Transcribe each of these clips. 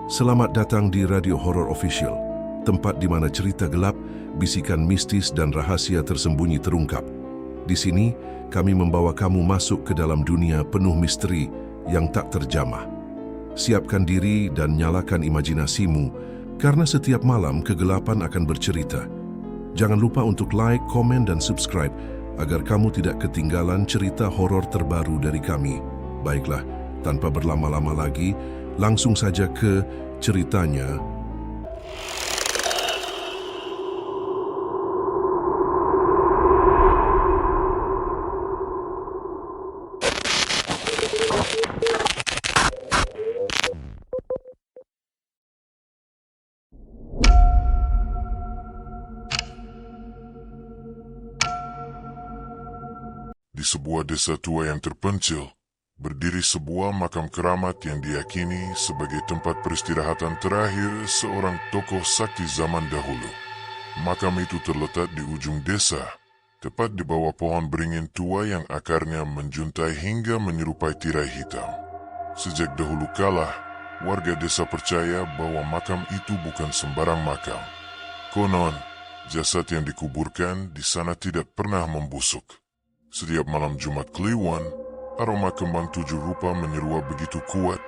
Selamat datang di Radio Horror Official, tempat di mana cerita gelap, bisikan mistis dan rahasia tersembunyi terungkap. Di sini, kami membawa kamu masuk ke dalam dunia penuh misteri yang tak terjamah. Siapkan diri dan nyalakan imajinasimu, karena setiap malam kegelapan akan bercerita. Jangan lupa untuk like, komen, dan subscribe agar kamu tidak ketinggalan cerita horor terbaru dari kami. Baiklah, tanpa berlama-lama lagi, langsung saja ke ceritanya. Di sebuah desa tua yang terpencil, berdiri sebuah makam keramat yang diyakini sebagai tempat peristirahatan terakhir seorang tokoh sakti zaman dahulu. Makam itu terletak di ujung desa, tepat di bawah pohon beringin tua yang akarnya menjuntai hingga menyerupai tirai hitam. Sejak dahulu kala, warga desa percaya bahwa makam itu bukan sembarang makam. Konon, jasad yang dikuburkan di sana tidak pernah membusuk. Setiap malam Jumat Kliwon, aroma kembang tujuh rupa menyeruak begitu kuat,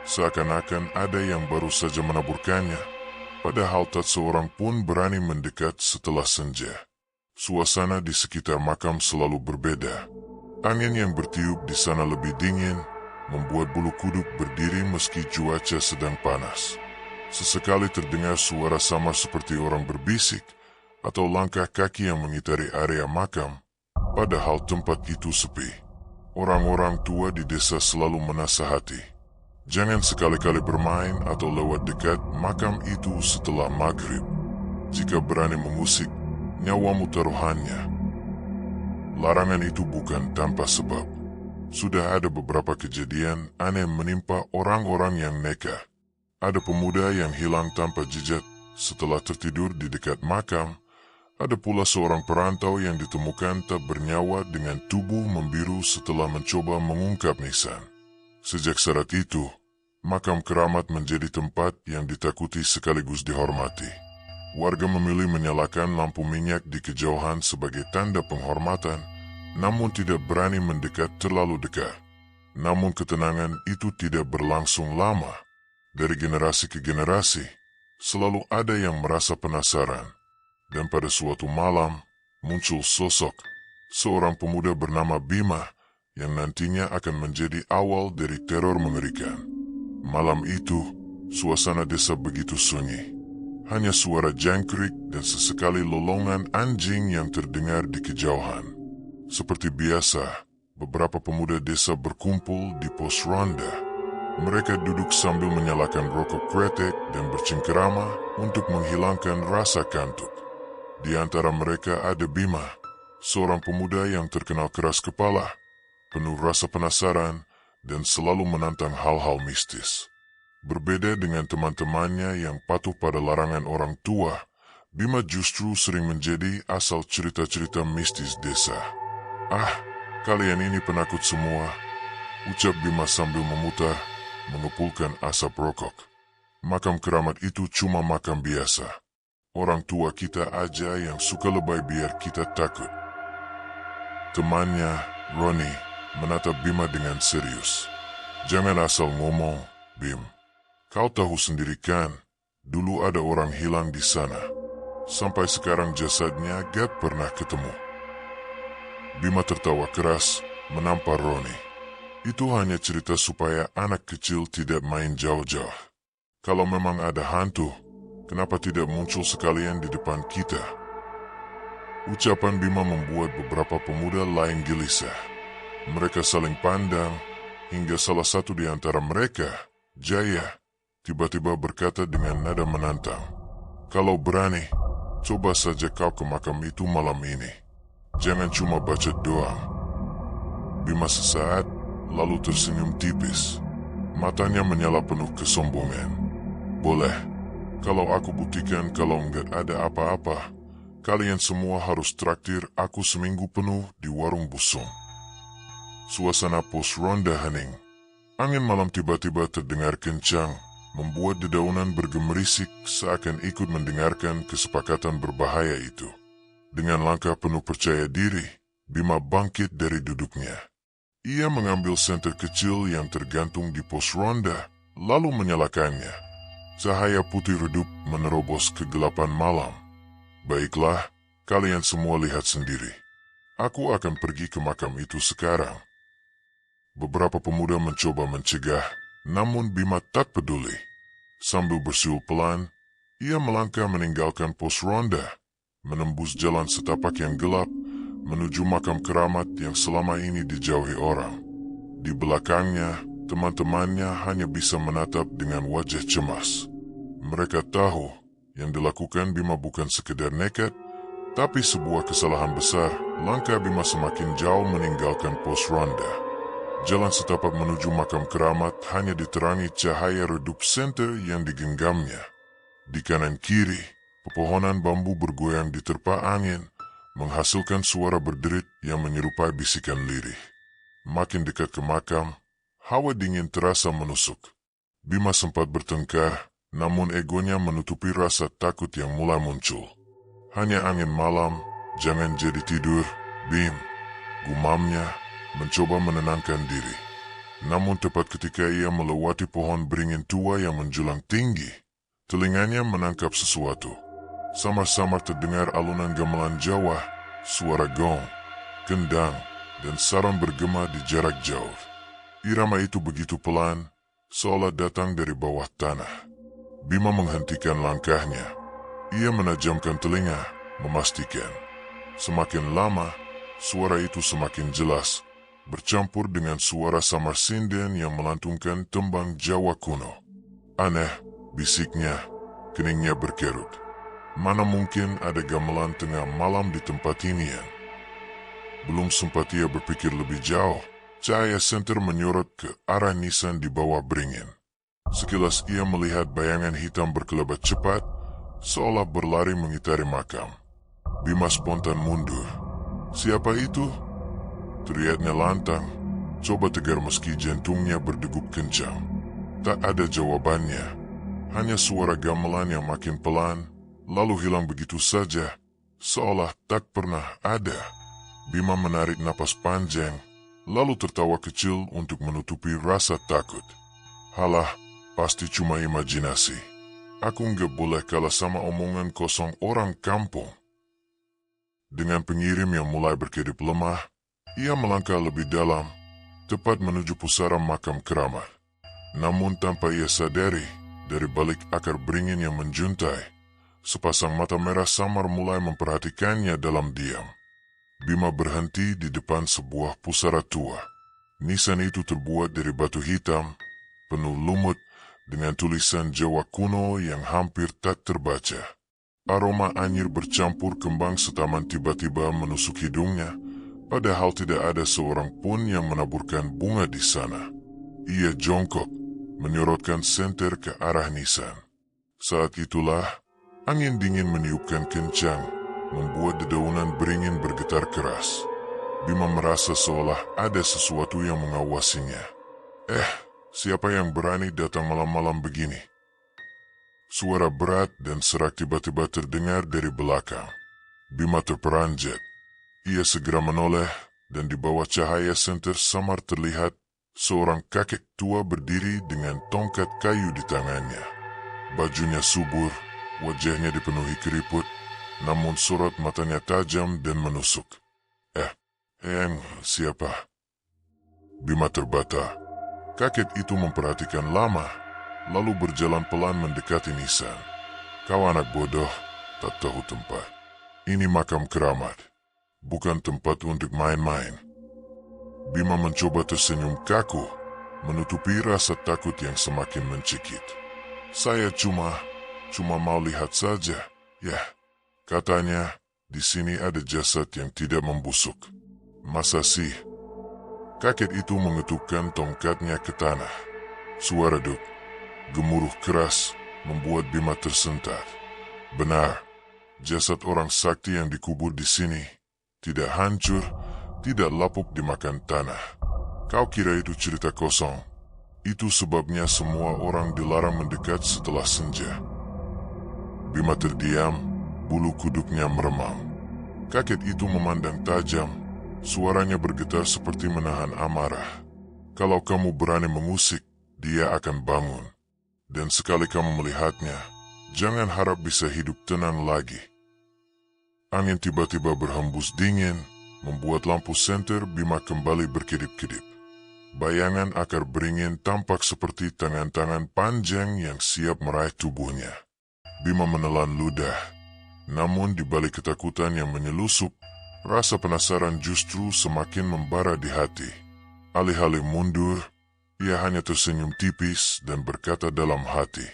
seakan-akan ada yang baru saja menaburkannya, padahal tak seorang pun berani mendekat setelah senja. Suasana di sekitar makam selalu berbeda. Angin yang bertiup di sana lebih dingin, membuat bulu kuduk berdiri meski cuaca sedang panas. Sesekali terdengar suara samar seperti orang berbisik, atau langkah kaki yang mengitari area makam, padahal tempat itu sepi. Orang-orang tua di desa selalu menasihati, jangan sekali-kali bermain atau lewat dekat makam itu setelah maghrib. Jika berani mengusik, nyawamu taruhannya. Larangan itu bukan tanpa sebab. Sudah ada beberapa kejadian aneh menimpa orang-orang yang nekat. Ada pemuda yang hilang tanpa jejak setelah tertidur di dekat makam. Ada pula seorang perantau yang ditemukan tak bernyawa dengan tubuh membiru setelah mencoba mengungkap nisan. Sejak saat itu, makam keramat menjadi tempat yang ditakuti sekaligus dihormati. Warga memilih menyalakan lampu minyak di kejauhan sebagai tanda penghormatan, namun tidak berani mendekat terlalu dekat. Namun ketenangan itu tidak berlangsung lama. Dari generasi ke generasi, selalu ada yang merasa penasaran. Dan pada suatu malam, muncul sosok seorang pemuda bernama Bima yang nantinya akan menjadi awal dari teror mengerikan. Malam itu, suasana desa begitu sunyi. Hanya suara jangkrik dan sesekali lolongan anjing yang terdengar di kejauhan. Seperti biasa, beberapa pemuda desa berkumpul di pos ronda. Mereka duduk sambil menyalakan rokok kretek dan bercengkerama untuk menghilangkan rasa kantuk. Di antara mereka ada Bima, seorang pemuda yang terkenal keras kepala, penuh rasa penasaran, dan selalu menantang hal-hal mistis. Berbeda dengan teman-temannya yang patuh pada larangan orang tua, Bima justru sering menjadi asal cerita-cerita mistis desa. "Ah, kalian ini penakut semua," ucap Bima sambil memutar, mengepulkan asap rokok. "Makam keramat itu cuma makam biasa. Orang tua kita aja yang suka lebay biar kita takut." Temannya, Roni, menatap Bima dengan serius. "Jangan asal ngomong, Bim. Kau tahu sendiri kan, dulu ada orang hilang di sana. Sampai sekarang jasadnya gak pernah ketemu." Bima tertawa keras, menampar Roni. "Itu hanya cerita supaya anak kecil tidak main jauh-jauh. Kalau memang ada hantu, kenapa tidak muncul sekalian di depan kita?" Ucapan Bima membuat beberapa pemuda lain gelisah. Mereka saling pandang, hingga salah satu di antara mereka, Jaya, tiba-tiba berkata dengan nada menantang, "Kalau berani, coba saja kau ke makam itu malam ini. Jangan cuma bacot doang." Bima sesaat, lalu tersenyum tipis. Matanya menyala penuh kesombongan. "Boleh. Kalau aku buktikan kalau enggak ada apa-apa, kalian semua harus traktir aku seminggu penuh di warung busung." Suasana pos ronda hening. Angin malam tiba-tiba terdengar kencang, membuat dedaunan bergemerisik seakan ikut mendengarkan kesepakatan berbahaya itu. Dengan langkah penuh percaya diri, Bima bangkit dari duduknya. Ia mengambil senter kecil yang tergantung di pos ronda, lalu menyalakannya. Cahaya putih redup menerobos kegelapan malam. Baiklah, kalian semua lihat sendiri. Aku akan pergi ke makam itu sekarang. Beberapa pemuda mencoba mencegah, namun Bima tak peduli. Sambil bersiul pelan, ia melangkah meninggalkan pos ronda, menembus jalan setapak yang gelap, menuju makam keramat yang selama ini dijauhi orang. Di belakangnya, teman-temannya hanya bisa menatap dengan wajah cemas. Mereka tahu yang dilakukan Bima bukan sekedar nekat, tapi sebuah kesalahan besar. Langkah Bima semakin jauh meninggalkan pos ronda. Jalan setapak menuju makam keramat hanya diterangi cahaya redup senter yang digenggamnya. Di kanan kiri, pepohonan bambu bergoyang diterpa angin, menghasilkan suara berderit yang menyerupai bisikan lirih. Makin dekat ke makam, hawa dingin terasa menusuk. Bima sempat bertengkar, namun egonya menutupi rasa takut yang mulai muncul. Hanya angin malam, jangan jadi tidur, Bim, gumamnya, mencoba menenangkan diri. Namun tepat ketika ia melewati pohon beringin tua yang menjulang tinggi, telinganya menangkap sesuatu. Samar-samar terdengar alunan gamelan Jawa, suara gong, kendang, dan sarang bergema di jarak jauh. Irama itu begitu pelan, seolah datang dari bawah tanah. Bima menghentikan langkahnya. Ia menajamkan telinga, memastikan. Semakin lama, suara itu semakin jelas, bercampur dengan suara samar sinden yang melantungkan tembang Jawa kuno. Aneh, bisiknya, keningnya berkerut. Mana mungkin ada gamelan tengah malam di tempat ini ya? Belum sempat ia berpikir lebih jauh, cahaya senter menyorot ke arah nisan di bawah beringin. Sekilas ia melihat bayangan hitam berkelebat cepat, seolah berlari mengitari makam. Bima spontan mundur. Siapa itu? Teriaknya lantang, coba tegar meski jantungnya berdegup kencang. Tak ada jawabannya, hanya suara gamelan yang makin pelan, lalu hilang begitu saja, seolah tak pernah ada. Bima menarik napas panjang, lalu tertawa kecil untuk menutupi rasa takut. Halah, pasti cuma imajinasi. Aku nggak boleh kalah sama omongan kosong orang kampung. Dengan pengirim yang mulai berkedip lemah, ia melangkah lebih dalam, tepat menuju pusara makam keramat. Namun tanpa ia sadari, dari balik akar beringin yang menjuntai, sepasang mata merah samar mulai memperhatikannya dalam diam. Bima berhenti di depan sebuah pusara tua. Nisan itu terbuat dari batu hitam, penuh lumut, dengan tulisan Jawa kuno yang hampir tak terbaca. Aroma anyir bercampur kembang setaman tiba-tiba menusuk hidungnya, padahal tidak ada seorang pun yang menaburkan bunga di sana. Ia jongkok, menyorotkan senter ke arah nisan. Saat itulah, angin dingin meniupkan kencang, membuat dedaunan beringin bergetar keras. Bima merasa seolah ada sesuatu yang mengawasinya. Siapa yang berani datang malam-malam begini? Suara berat dan serak tiba-tiba terdengar dari belakang. Bima terperanjat. Ia segera menoleh, dan di bawah cahaya senter samar terlihat seorang kakek tua berdiri dengan tongkat kayu di tangannya. Bajunya subur, wajahnya dipenuhi keriput, namun sorot matanya tajam dan menusuk. Siapa? Bima terbata. Kakek itu memperhatikan lama, lalu berjalan pelan mendekati nisan. Kau anak bodoh, tak tahu tempat. Ini makam keramat, bukan tempat untuk main-main. Bima mencoba tersenyum kaku, menutupi rasa takut yang semakin mencekik. Saya cuma mau lihat saja. Ya, katanya di sini ada jasad yang tidak membusuk. Masa sih? Kakek itu mengetukkan tongkatnya ke tanah. Suara duk, gemuruh keras, membuat Bima tersentak. Benar, jasad orang sakti yang dikubur di sini tidak hancur, tidak lapuk dimakan tanah. Kau kira itu cerita kosong? Itu sebabnya semua orang dilarang mendekat setelah senja. Bima terdiam, bulu kuduknya meremang. Kakek itu memandang tajam, suaranya bergetar seperti menahan amarah. Kalau kamu berani mengusik, dia akan bangun. Dan sekali kamu melihatnya, jangan harap bisa hidup tenang lagi. Angin tiba-tiba berhembus dingin, membuat lampu senter Bima kembali berkedip-kedip. Bayangan akar beringin tampak seperti tangan-tangan panjang yang siap meraih tubuhnya. Bima menelan ludah, namun di balik ketakutan yang menyelusup, rasa penasaran justru semakin membara di hati. Alih-alih mundur, ia hanya tersenyum tipis dan berkata dalam hati,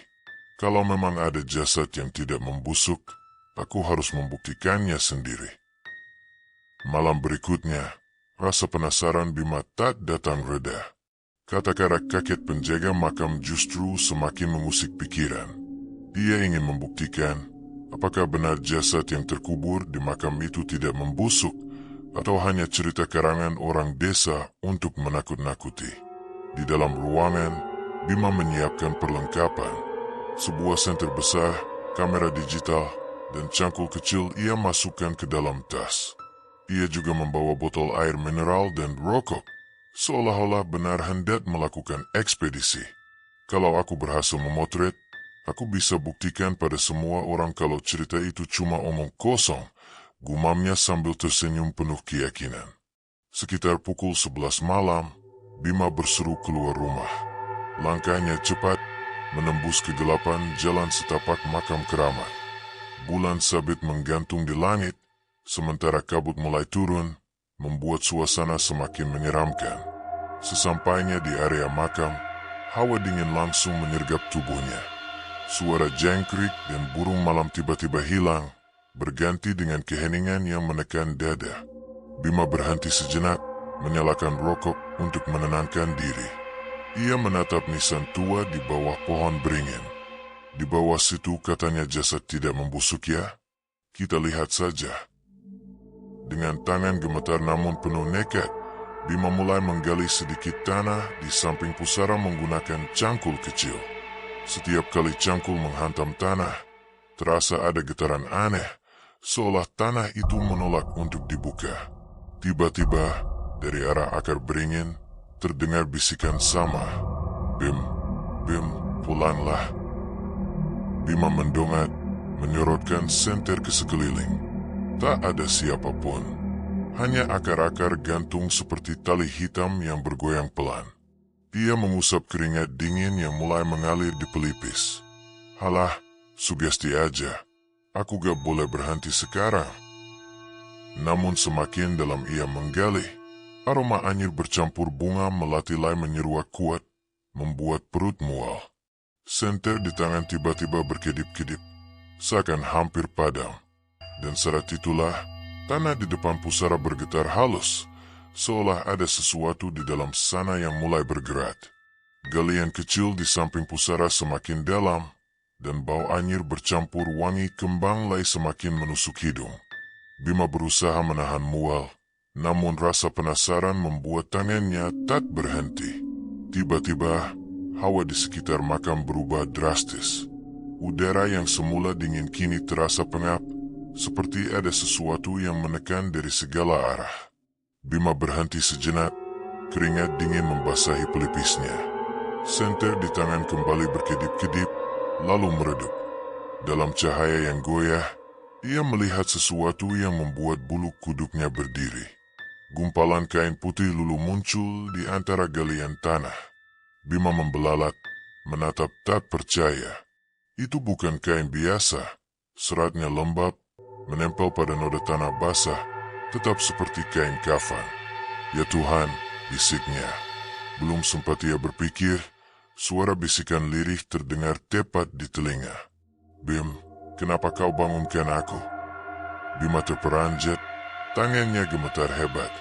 "Kalau memang ada jasad yang tidak membusuk, aku harus membuktikannya sendiri." Malam berikutnya, rasa penasaran Bima tak datang reda. Kata-kata kakek penjaga makam justru semakin mengusik pikiran. Dia ingin membuktikan apakah benar jasad yang terkubur di makam itu tidak membusuk atau hanya cerita karangan orang desa untuk menakut-nakuti. Di dalam ruangan, Bima menyiapkan perlengkapan. Sebuah senter besar, kamera digital, dan cangkul kecil ia masukkan ke dalam tas. Ia juga membawa botol air mineral dan rokok, seolah-olah benar hendak melakukan ekspedisi. Kalau aku berhasil memotret, aku bisa buktikan pada semua orang kalau cerita itu cuma omong kosong, gumamnya sambil tersenyum penuh keyakinan. Sekitar pukul 11 malam, Bima berseru keluar rumah. Langkahnya cepat, menembus kegelapan jalan setapak makam keramat. Bulan sabit menggantung di langit, sementara kabut mulai turun, membuat suasana semakin menyeramkan. Sesampainya di area makam, hawa dingin langsung menyergap tubuhnya. Suara jangkrik dan burung malam tiba-tiba hilang, berganti dengan keheningan yang menekan dada. Bima berhenti sejenak, menyalakan rokok untuk menenangkan diri. Ia menatap nisan tua di bawah pohon beringin. Di bawah situ katanya jasad tidak membusuk ya? Kita lihat saja. Dengan tangan gemetar namun penuh nekat, Bima mulai menggali sedikit tanah di samping pusara menggunakan cangkul kecil. Setiap kali cangkul menghantam tanah, terasa ada getaran aneh, seolah tanah itu menolak untuk dibuka. Tiba-tiba, dari arah akar beringin, terdengar bisikan sama. "Bim, Bim, pulanglah." Bima mendongat, menyorotkan senter ke sekeliling. Tak ada siapapun, hanya akar-akar gantung seperti tali hitam yang bergoyang pelan. Ia mengusap keringat dingin yang mulai mengalir di pelipis. "Halah, sugesti aja. Aku gak boleh berhenti sekarang." Namun semakin dalam ia menggali, aroma anyir bercampur bunga melati-lai menyeruak kuat, membuat perut mual. Senter di tangan tiba-tiba berkedip-kedip, seakan hampir padam. Dan saat itulah, tanah di depan pusara bergetar halus, seolah ada sesuatu di dalam sana yang mulai bergerak. Galian kecil di samping pusara semakin dalam, dan bau anyir bercampur wangi kembang lay semakin menusuk hidung. Bima berusaha menahan mual, namun rasa penasaran membuat tangannya tak berhenti. Tiba-tiba, hawa di sekitar makam berubah drastis. Udara yang semula dingin kini terasa pengap, seperti ada sesuatu yang menekan dari segala arah. Bima berhenti sejenak, keringat dingin membasahi pelipisnya. Senter di tangan kembali berkedip-kedip, lalu meredup. Dalam cahaya yang goyah, ia melihat sesuatu yang membuat bulu kuduknya berdiri. Gumpalan kain putih lulu muncul di antara galian tanah. Bima membelalak, menatap tak percaya. Itu bukan kain biasa, seratnya lembab, menempel pada noda tanah basah, tetap seperti kain kafan. "Ya Tuhan," bisiknya. Belum sempat ia berpikir, suara bisikan lirih terdengar tepat di telinga. "Bim, kenapa kau bangunkan aku?" Bima terperanjat, tangannya gemetar hebat.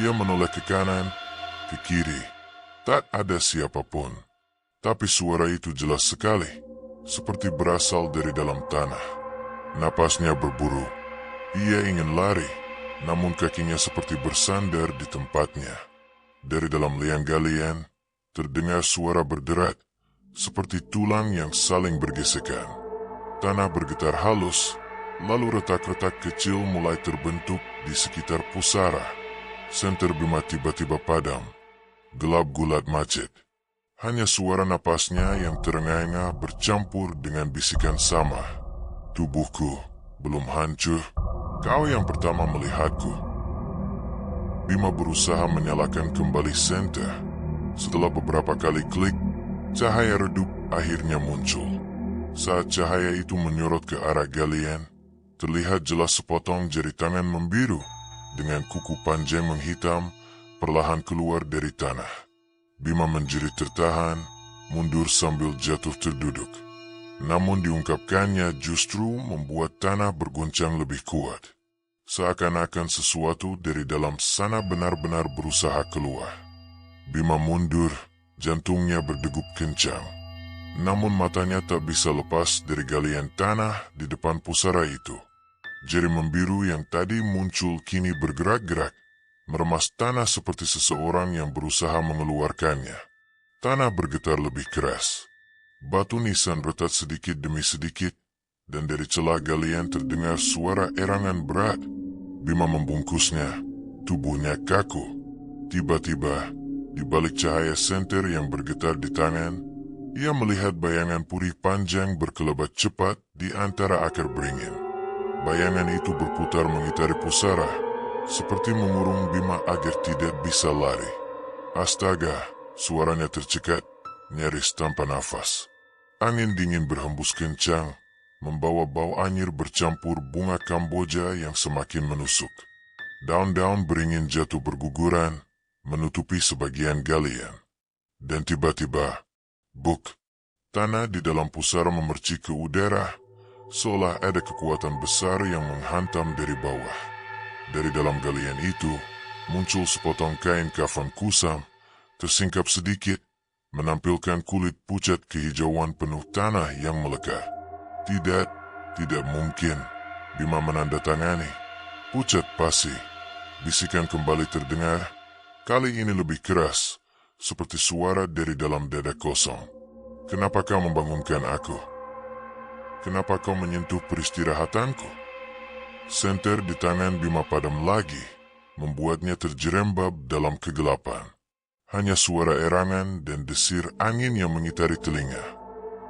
Ia menoleh ke kanan, ke kiri. Tak ada siapapun. Tapi suara itu jelas sekali, seperti berasal dari dalam tanah. Napasnya berburu. Ia ingin lari, namun kakinya seperti bersandar di tempatnya. Dari dalam liang galian, terdengar suara berderat, seperti tulang yang saling bergesekan. Tanah bergetar halus, lalu retak-retak kecil mulai terbentuk di sekitar pusara. Senter Bima tiba-tiba padam, gelap gulat macet. Hanya suara napasnya yang terengah-engah bercampur dengan bisikan sama. Tubuhku belum hancur, kau yang pertama melihatku. Bima berusaha menyalakan kembali senter. Setelah beberapa kali klik, cahaya redup akhirnya muncul. Saat cahaya itu menyorot ke arah galian, terlihat jelas sepotong jari tangan membiru dengan kuku panjang menghitam perlahan keluar dari tanah. Bima menjerit tertahan, mundur sambil jatuh terduduk. Namun diungkapkannya justru membuat tanah berguncang lebih kuat. Seakan-akan sesuatu dari dalam sana benar-benar berusaha keluar. Bima mundur, jantungnya berdegup kencang. Namun matanya tak bisa lepas dari galian tanah di depan pusara itu. Jari membiru yang tadi muncul kini bergerak-gerak, meremas tanah seperti seseorang yang berusaha mengeluarkannya. Tanah bergetar lebih keras. Batu nisan retak sedikit demi sedikit, dan dari celah galian terdengar suara erangan berat. Bima membungkusnya, tubuhnya kaku. Tiba-tiba, di balik cahaya senter yang bergetar di tangan, ia melihat bayangan purih panjang berkelebat cepat di antara akar beringin. Bayangan itu berputar mengitari pusara, seperti mengurung Bima agar tidak bisa lari. Astaga, suaranya tercekat, nyaris tanpa nafas. Angin dingin berhembus kencang, membawa bau anyir bercampur bunga Kamboja yang semakin menusuk. Daun-daun beringin jatuh berguguran, menutupi sebagian galian. Dan tiba-tiba, buk, tanah di dalam pusara memercik ke udara, seolah ada kekuatan besar yang menghantam dari bawah. Dari dalam galian itu, muncul sepotong kain kafan kusam, tersingkap sedikit, menampilkan kulit pucat kehijauan penuh tanah yang melekat. Tidak mungkin, Bima menandatangani. Pucat pasti, bisikan kembali terdengar, kali ini lebih keras, seperti suara dari dalam dada kosong. Kenapa kau membangunkan aku? Kenapa kau menyentuh peristirahatanku? Senter di tangan Bima padam lagi, membuatnya terjerembab dalam kegelapan. Hanya suara erangan dan desir angin yang mengitari telinga.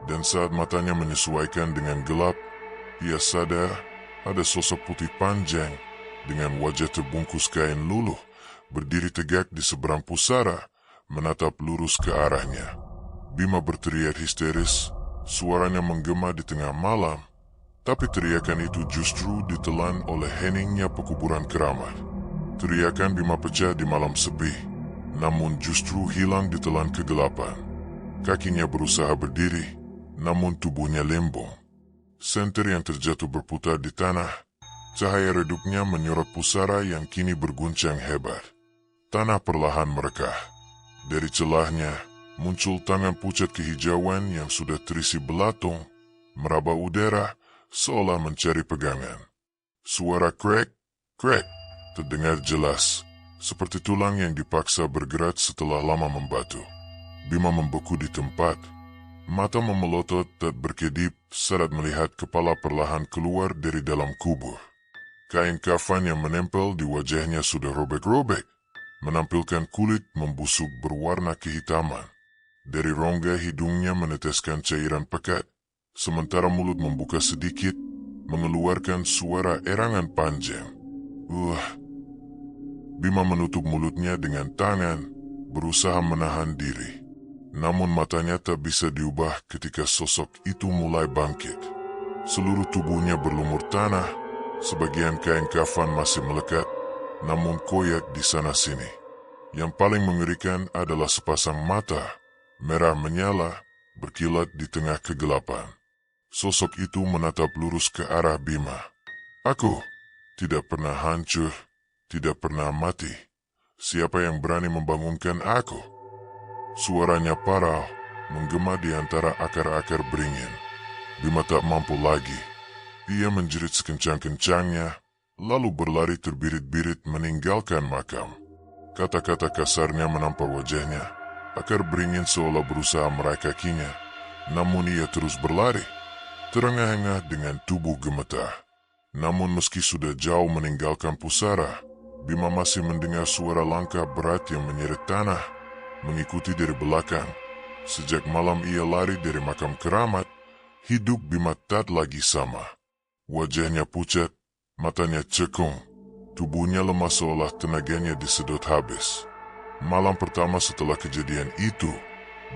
Dan saat matanya menyesuaikan dengan gelap, ia sadar ada sosok putih panjang dengan wajah terbungkus kain luluh, berdiri tegak di seberang pusara, menatap lurus ke arahnya. Bima berteriak histeris, suaranya menggema di tengah malam, tapi teriakan itu justru ditelan oleh heningnya pekuburan keramat. Teriakan Bima pecah di malam sepi, namun justru hilang ditelan kegelapan. Kakinya berusaha berdiri, namun tubuhnya lembong. Senter yang terjatuh berputar di tanah, cahaya redupnya menyorot pusara yang kini berguncang hebat. Tanah perlahan merekah. Dari celahnya, muncul tangan pucat kehijauan yang sudah terisi belatung, meraba udara, seolah mencari pegangan. Suara krek, krek, terdengar jelas, seperti tulang yang dipaksa bergerak setelah lama membatu. Bima membeku di tempat, mata memelotot dan berkedip saat melihat kepala perlahan keluar dari dalam kubur. Kain kafan yang menempel di wajahnya sudah robek-robek, menampilkan kulit membusuk berwarna kehitaman. Dari rongga hidungnya meneteskan cairan pekat, sementara mulut membuka sedikit, mengeluarkan suara erangan panjang. Bima menutup mulutnya dengan tangan, berusaha menahan diri. Namun matanya tak bisa diubah ketika sosok itu mulai bangkit. Seluruh tubuhnya berlumur tanah, sebagian kain kafan masih melekat, namun koyak di sana-sini. Yang paling mengerikan adalah sepasang mata, merah menyala, berkilat di tengah kegelapan. Sosok itu menatap lurus ke arah Bima. Aku tidak pernah hancur, tidak pernah mati. Siapa yang berani membangunkan aku? Suaranya parau, menggema di antara akar-akar beringin. Bima tak mampu lagi. Ia menjerit sekencang-kencangnya, lalu berlari terbirit-birit meninggalkan makam. Kata-kata kasarnya menampar wajahnya. Akar beringin seolah berusaha meraih kakinya, namun ia terus berlari, terengah-engah dengan tubuh gemetar. Namun meski sudah jauh meninggalkan pusara, Bima masih mendengar suara langkah berat yang menyeret tanah, mengikuti dari belakang. Sejak malam ia lari dari makam keramat, hidup Bima tak lagi sama. Wajahnya pucat, matanya cekung, tubuhnya lemah seolah tenaganya disedot habis. Malam pertama setelah kejadian itu,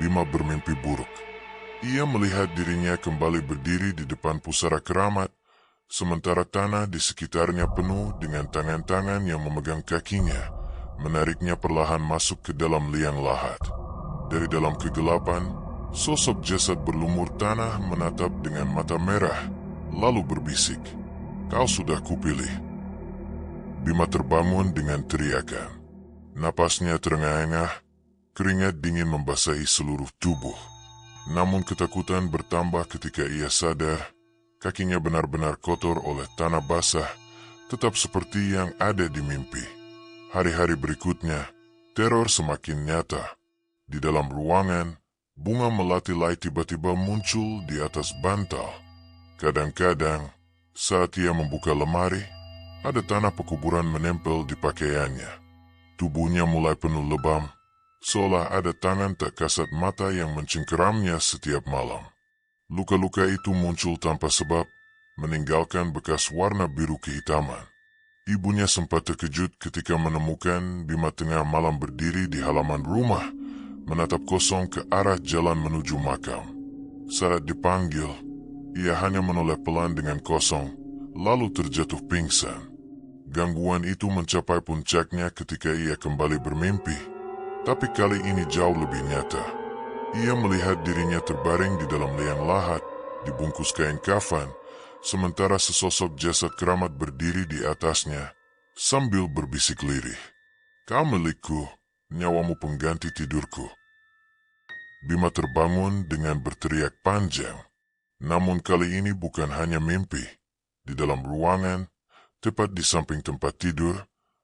Bima bermimpi buruk. Ia melihat dirinya kembali berdiri di depan pusara keramat, sementara tanah di sekitarnya penuh dengan tangan-tangan yang memegang kakinya, menariknya perlahan masuk ke dalam liang lahat. Dari dalam kegelapan, sosok jasad berlumur tanah menatap dengan mata merah, lalu berbisik, "Kau sudah kupilih." Bima terbangun dengan teriakan. Napasnya terengah-engah, keringat dingin membasahi seluruh tubuh. Namun ketakutan bertambah ketika ia sadar kakinya benar-benar kotor oleh tanah basah, tetap seperti yang ada di mimpi. Hari-hari berikutnya, teror semakin nyata. Di dalam ruangan, bunga melati lai tiba-tiba muncul di atas bantal. Kadang-kadang, saat ia membuka lemari, ada tanah pekuburan menempel di pakaiannya. Tubuhnya mulai penuh lebam, seolah ada tangan tak kasat mata yang mencengkeramnya setiap malam. Luka-luka itu muncul tanpa sebab, meninggalkan bekas warna biru kehitaman. Ibunya sempat terkejut ketika menemukan Bima tengah malam berdiri di halaman rumah, menatap kosong ke arah jalan menuju makam. Saat dipanggil, ia hanya menoleh pelan dengan kosong, lalu terjatuh pingsan. Gangguan itu mencapai puncaknya ketika ia kembali bermimpi, tapi kali ini jauh lebih nyata. Ia melihat dirinya terbaring di dalam liang lahat, dibungkus kain kafan, sementara sesosok jasad keramat berdiri di atasnya, sambil berbisik lirih, "Kau milikku, nyawamu pengganti tidurku." Bima terbangun dengan berteriak panjang. Namun kali ini bukan hanya mimpi. Di dalam ruangan, tepat di samping tempat tidur,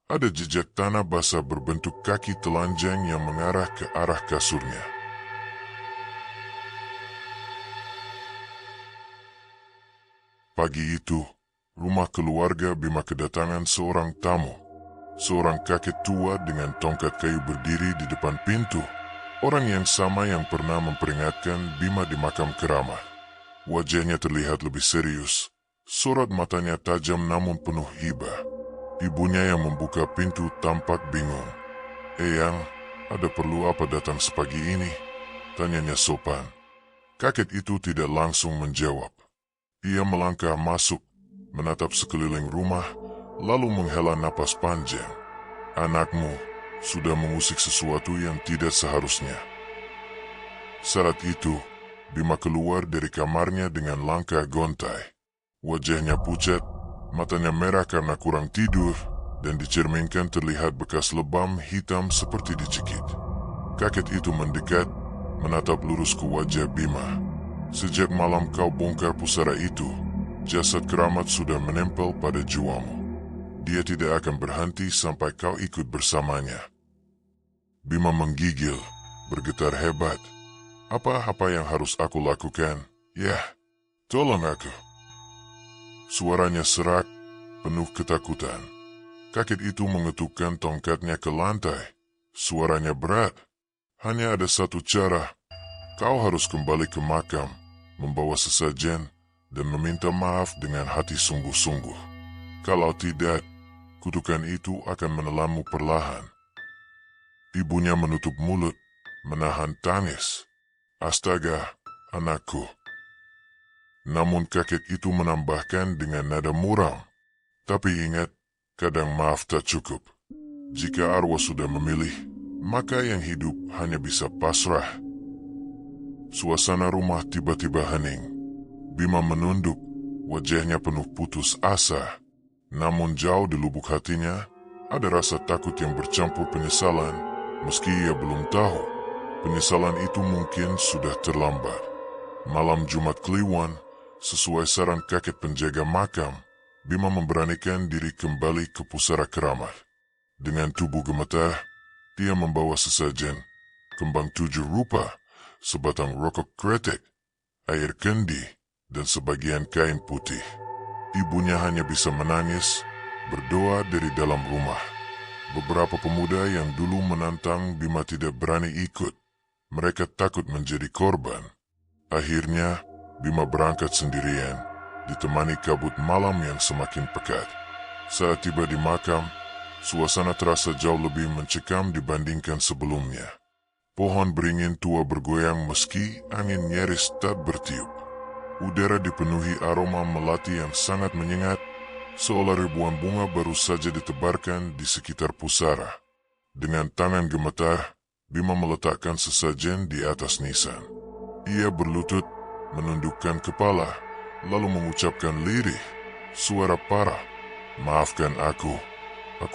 ada jejak tanah basah berbentuk kaki telanjang yang mengarah ke arah kasurnya. Pagi itu, rumah keluarga Bima kedatangan seorang tamu. Seorang kakek tua dengan tongkat kayu berdiri di depan pintu. Orang yang sama yang pernah memperingatkan Bima di makam keramat. Wajahnya terlihat lebih serius. Sorot matanya tajam namun penuh hibah. Ibunya yang membuka pintu tampak bingung. "Eyang, ada perlu apa datang sepagi ini?" tanyanya sopan. Kakek itu tidak langsung menjawab. Ia melangkah masuk, menatap sekeliling rumah, lalu menghela napas panjang. "Anakmu sudah mengusik sesuatu yang tidak seharusnya." Saat itu, Bima keluar dari kamarnya dengan langkah gontai. Wajahnya pucat, matanya merah karena kurang tidur, dan dicerminkan terlihat bekas lebam hitam seperti dicekik. Kakek itu mendekat, menatap lurus ke wajah Bima. "Sejak malam kau bongkar pusara itu, jasad keramat sudah menempel pada jiwamu. Dia tidak akan berhenti sampai kau ikut bersamanya." Bima menggigil, bergetar hebat. Apa yang harus aku lakukan? "Ya, tolong aku." Suaranya serak, penuh ketakutan. Kakek itu mengetukkan tongkatnya ke lantai. Suaranya berat. "Hanya ada satu cara. Kau harus kembali ke makam, membawa sesajen, dan meminta maaf dengan hati sungguh-sungguh. Kalau tidak, kutukan itu akan menelanmu perlahan." Ibunya menutup mulut, menahan tangis. "Astaga, anakku." Namun kakek itu menambahkan dengan nada muram, "Tapi ingat, kadang maaf tak cukup. Jika arwah sudah memilih, maka yang hidup hanya bisa pasrah." Suasana rumah tiba-tiba hening. Bima menunduk, wajahnya penuh putus asa. Namun jauh di lubuk hatinya, ada rasa takut yang bercampur penyesalan, meski ia belum tahu. Penyesalan itu mungkin sudah terlambat. Malam Jumat Kliwon, sesuai saran kakek penjaga makam, Bima memberanikan diri kembali ke pusara keramat. Dengan tubuh gemetar, dia membawa sesajen, kembang 7 rupa, sebatang rokok kretek, air kendi, dan sebagian kain putih. Ibunya hanya bisa menangis, berdoa dari dalam rumah. Beberapa pemuda yang dulu menantang Bima tidak berani ikut. Mereka takut menjadi korban. Akhirnya, Bima berangkat sendirian, ditemani kabut malam yang semakin pekat. Saat tiba di makam, suasana terasa jauh lebih mencekam dibandingkan sebelumnya. Pohon beringin tua bergoyang meski angin nyaris tak bertiup. Udara dipenuhi aroma melati yang sangat menyengat, seolah ribuan bunga baru saja ditebarkan di sekitar pusara. Dengan tangan gemetar, Bima meletakkan sesajen di atas nisan. Ia berlutut, menundukkan kepala, lalu mengucapkan lirih, suara parah, "Maafkan aku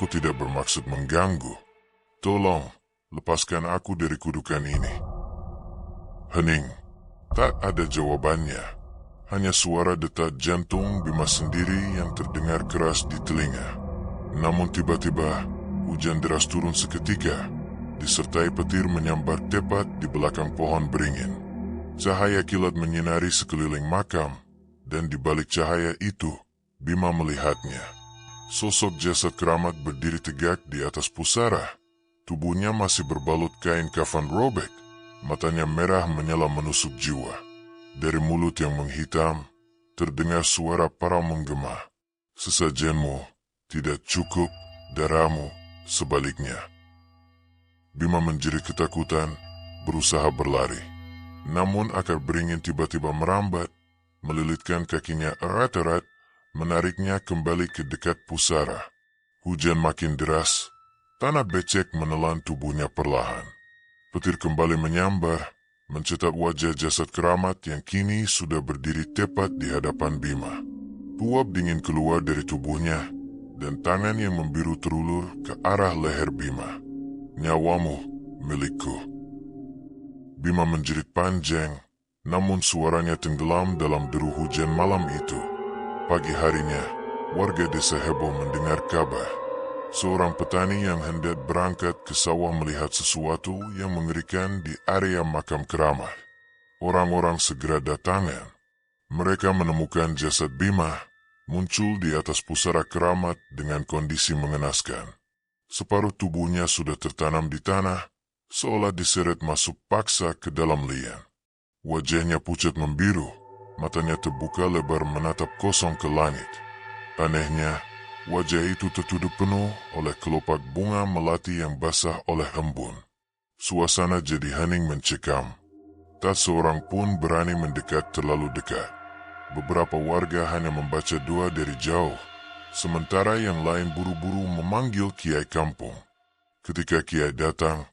tidak bermaksud mengganggu. Tolong, lepaskan aku dari kudukan ini." Hening, tak ada jawabannya. Hanya suara detak jantung Bima sendiri yang terdengar keras di telinga. Namun tiba-tiba, hujan deras turun seketika, disertai petir menyambar tepat di belakang pohon beringin. Cahaya kilat menyinari sekeliling makam, dan di balik cahaya itu, Bima melihatnya. Sosok jasad keramat berdiri tegak di atas pusara. Tubuhnya masih berbalut kain kafan robek, matanya merah menyala menusuk jiwa. Dari mulut yang menghitam, terdengar suara parau menggema. "Sesajenmu tidak cukup, darahmu sebaliknya." Bima menjerit ketakutan, berusaha berlari. Namun akar beringin tiba-tiba merambat, melilitkan kakinya erat-erat, menariknya kembali ke dekat pusara. Hujan makin deras, tanah becek menelan tubuhnya perlahan. Petir kembali menyambar, mencetak wajah jasad keramat yang kini sudah berdiri tepat di hadapan Bima. Uap dingin keluar dari tubuhnya, dan tangan yang membiru terulur ke arah leher Bima. "Nyawamu milikku." Bima menjerit panjang, namun suaranya tenggelam dalam deru hujan malam itu. Pagi harinya, warga desa heboh mendengar kabar. Seorang petani yang hendak berangkat ke sawah melihat sesuatu yang mengerikan di area makam keramat. Orang-orang segera datangan. Mereka menemukan jasad Bima muncul di atas pusara keramat dengan kondisi mengenaskan. Separuh tubuhnya sudah tertanam di tanah, seolah diseret masuk paksa ke dalam liang. Wajahnya pucat membiru, matanya terbuka lebar menatap kosong ke langit. Anehnya, wajah itu tertutup penuh oleh kelopak bunga melati yang basah oleh embun. Suasana jadi hening mencekam. Tak seorang pun berani mendekat terlalu dekat. Beberapa warga hanya membaca doa dari jauh, sementara yang lain buru-buru memanggil kiai kampung. Ketika kiai datang,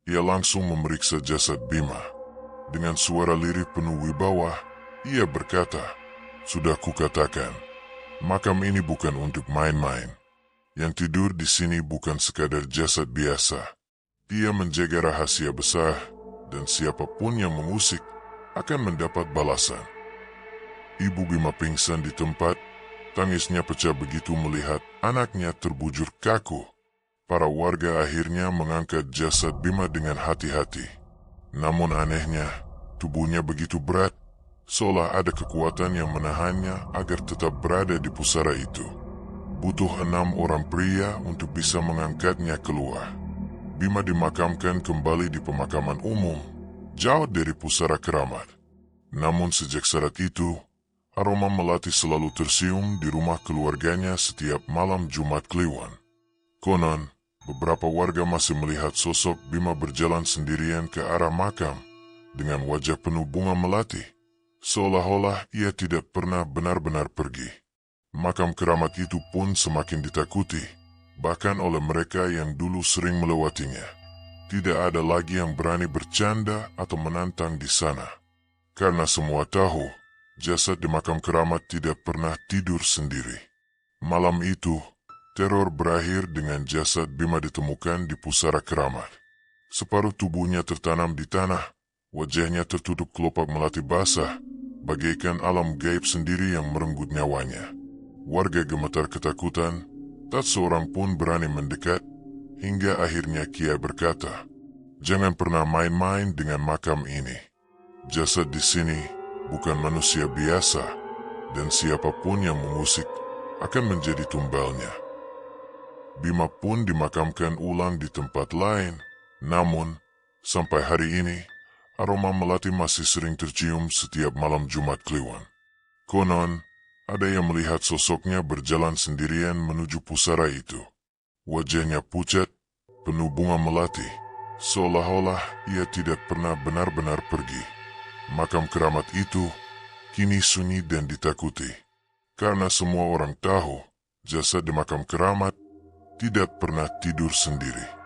ia langsung memeriksa jasad Bima. Dengan suara lirih penuh wibawa, ia berkata, "Sudah kukatakan, makam ini bukan untuk main-main. Yang tidur di sini bukan sekadar jasad biasa. Dia menjaga rahasia besar, dan siapapun yang mengusik akan mendapat balasan." Ibu Bima pingsan di tempat, tangisnya pecah begitu melihat anaknya terbujur kaku. Para warga akhirnya mengangkat jasad Bima dengan hati-hati. Namun anehnya, tubuhnya begitu berat, seolah ada kekuatan yang menahannya agar tetap berada di pusara itu. Butuh 6 orang pria untuk bisa mengangkatnya keluar. Bima dimakamkan kembali di pemakaman umum, jauh dari pusara keramat. Namun sejak saat itu, aroma melati selalu tersium di rumah keluarganya setiap malam Jumat Kliwon. Konon, beberapa warga masih melihat sosok Bima berjalan sendirian ke arah makam dengan wajah penuh bunga melati, seolah-olah ia tidak pernah benar-benar pergi. Makam keramat itu pun semakin ditakuti, bahkan oleh mereka yang dulu sering melewatinya. Tidak ada lagi yang berani bercanda atau menantang di sana. Karena semua tahu, jasad di makam keramat tidak pernah tidur sendiri. Malam itu, teror berakhir dengan jasad Bima ditemukan di pusara keramat. Separuh tubuhnya tertanam di tanah, wajahnya tertutup kelopak melati basah, bagaikan alam gaib sendiri yang merenggut nyawanya. Warga gemetar ketakutan, tak seorang pun berani mendekat, hingga akhirnya kiai berkata, Jangan pernah main-main dengan makam ini. Jasad di sini bukan manusia biasa, dan siapapun yang mengusik akan menjadi tumbalnya. Bima pun dimakamkan ulang di tempat lain, namun sampai hari ini aroma melati masih sering tercium setiap malam Jumat Kliwon. Konon, ada yang melihat sosoknya berjalan sendirian menuju pusara itu. Wajahnya pucat, penuh bunga melati, seolah-olah ia tidak pernah benar-benar pergi. Makam keramat itu kini sunyi dan ditakuti, karena semua orang tahu jasad di makam keramat tidak pernah tidur sendiri.